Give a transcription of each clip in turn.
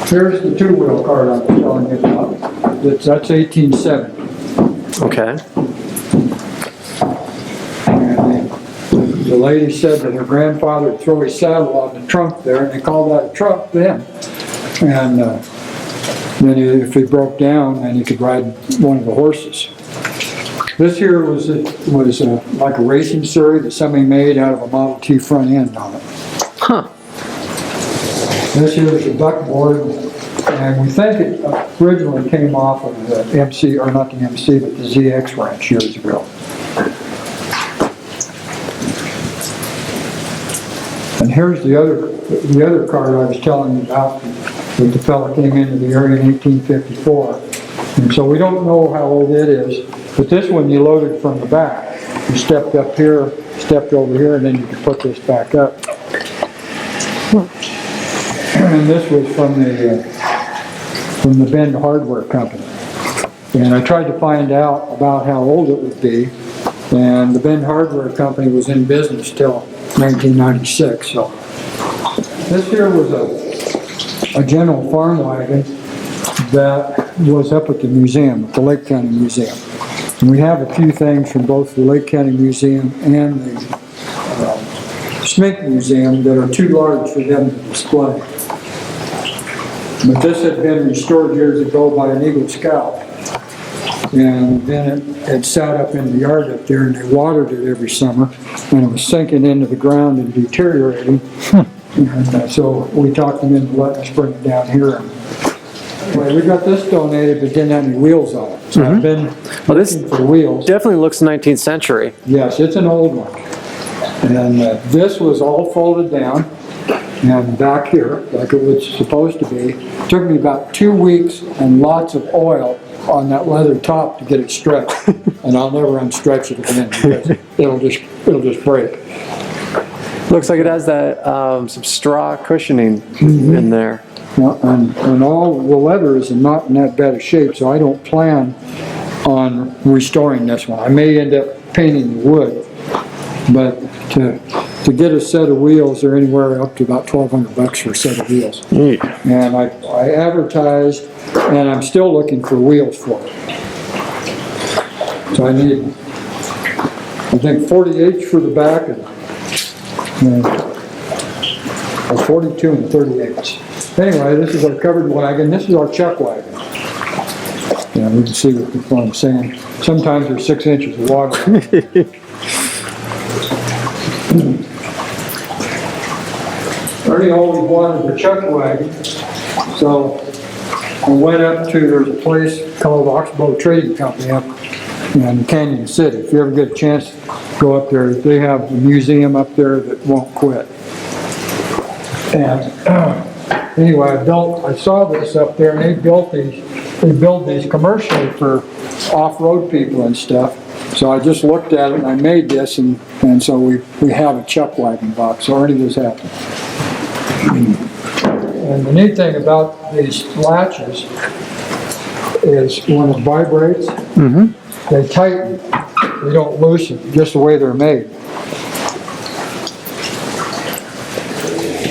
Here's the two-wheel cart I was telling you about. That's 1870. Okay. And the lady said that her grandfather would throw his saddle on the trunk there, and they called that a trunk then. And then if he broke down, then he could ride one of the horses. This here was like a racing Surrey that somebody made out of a Model T front end on it. Huh. This here is a buckboard, and we think it originally came off of the MC, or not the MC, but the ZX Ranch years ago. And here's the other cart I was telling you about that the fella came into the area in 1854. And so we don't know how old it is, but this one you loaded from the back. You stepped up here, stepped over here, and then you could put this back up. And this was from the Bend Hardware Company. And I tried to find out about how old it would be, and the Bend Hardware Company was in business till 1996. So this here was a general farm wagon that was up at the museum, at the Lake County Museum. And we have a few things from both the Lake County Museum and the Smink Museum that are too large for them to display. But this had been restored years ago by an Eagle Scout. And then it sat up in the yard up there, and they watered it every summer, and it was sinking into the ground and deteriorating. And so we talked them into letting us bring it down here. Anyway, we got this donated, but didn't have any wheels on it. So I've been looking for wheels. Definitely looks 19th century. Yes, it's an old one. And this was all folded down and back here, like it was supposed to be. It took me about 2 weeks and lots of oil on that leather top to get it stretched. And I'll never unstretch it again because it'll just break. Looks like it has that some straw cushioning in there. Well, and all the leather is not in that bad of shape, so I don't plan on restoring this one. I may end up painting the wood, but to get a set of wheels, they're anywhere up to about $1,200 for a set of wheels. And I advertised, and I'm still looking for wheels for it. So I need, I think 48 for the back and 42 and 38. Anyway, this is our covered wagon. This is our chuck wagon. Yeah, we can see what I'm saying. Sometimes there's 6 inches of water. Ernie always wanted the chuck wagon, so I went up to, there's a place called Oxbow Trading Company up in Canyon City. If you ever get a chance to go up there, they have a museum up there that won't quit. And anyway, I saw this up there, and they build these commercially for off-road people and stuff. So I just looked at it and I made this, and so we have a chuck wagon box. So already this happened. And the neat thing about these latches is when it vibrates, they tighten. They don't loosen, just the way they're made.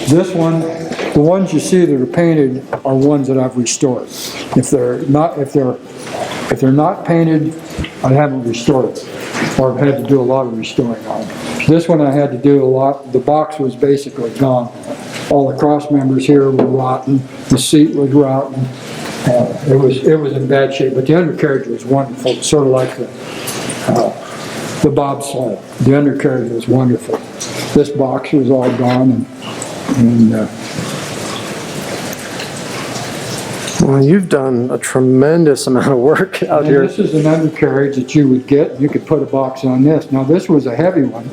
This one, the ones you see that are painted are ones that I've restored. If they're not painted, I haven't restored it, or I've had to do a lot of restoring on it. This one I had to do a lot. The box was basically gone. All the cross members here were rotten. The seat was rotten. It was in bad shape, but the undercarriage was wonderful, sort of like the bobsled. The undercarriage was wonderful. This box was all gone, well, you've done a tremendous amount of work out here. This is an undercarriage that you would get. You could put a box on this. Now this was a heavy one.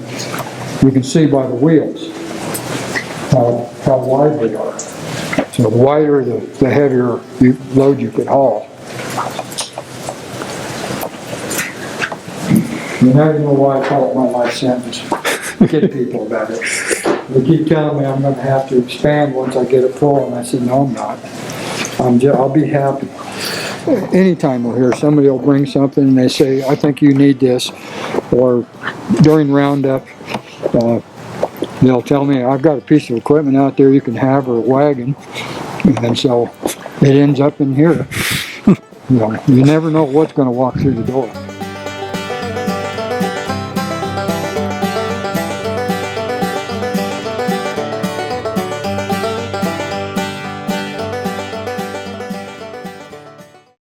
You can see by the wheels how wide they are. So the wider, the heavier load you could haul. And now you know why I call it my life sentence. Kid people about it. They keep telling me I'm going to have to expand once I get it full, and I said, no, I'm not. I'll be happy. Anytime we're here, somebody will bring something and they say, I think you need this. Or during Roundup, they'll tell me, I've got a piece of equipment out there you can have, or a wagon. And so it ends up in here. You know, you never know what's going to walk through the door.